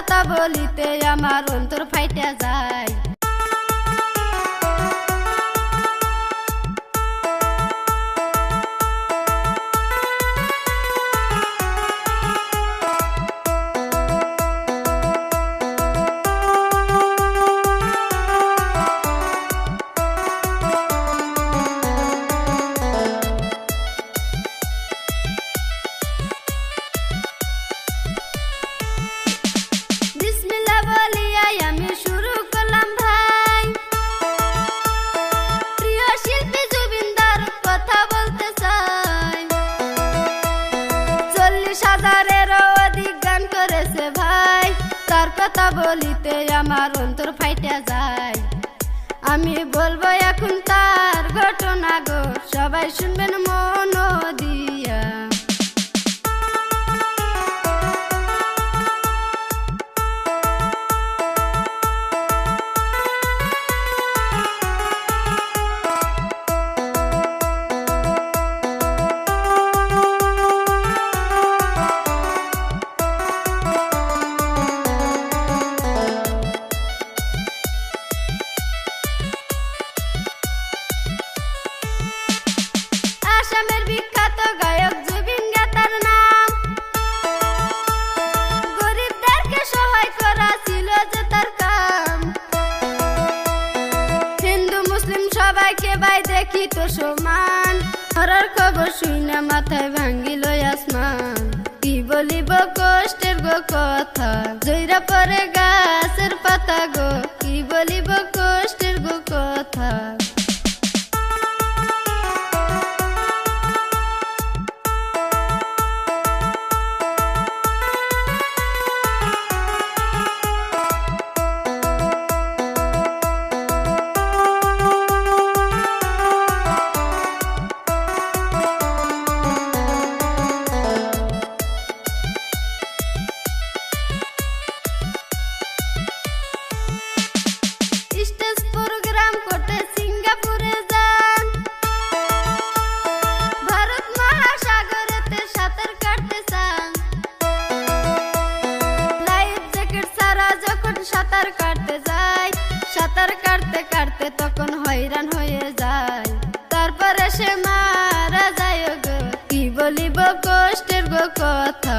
কথা বলিতে আমার অন্তর ফাইটা যায়। তার কথা বলিতে আমার অন্তর ফাইটা যায়। আমি বলবো এখন তার ঘটনা গো, সবাই শুনবেন মন দিয়া। আসামের বিখ্যাত গায়ক জুবিন গাতার নাম, গরিবদেরকে সহায় করা ছিল যে তার কাম। হিন্দু মুসলিম সবাইকে ভাই দেখি তো সমান, মরার খবর শুনে মাথায় ভাঙ্গিল আসমান। কি বলিব কষ্টের গো কথা, জইরা পরে গাছের পাতা গো, কি বলিব কষ্টের গো কথা। সাঁতার কাটতে যায়, সাঁতার কাটতে কাটতে তখন হয়রান হয়ে যায়, তারপরে সে মারা যায় গো, কি বলিব কষ্টের গো কথা।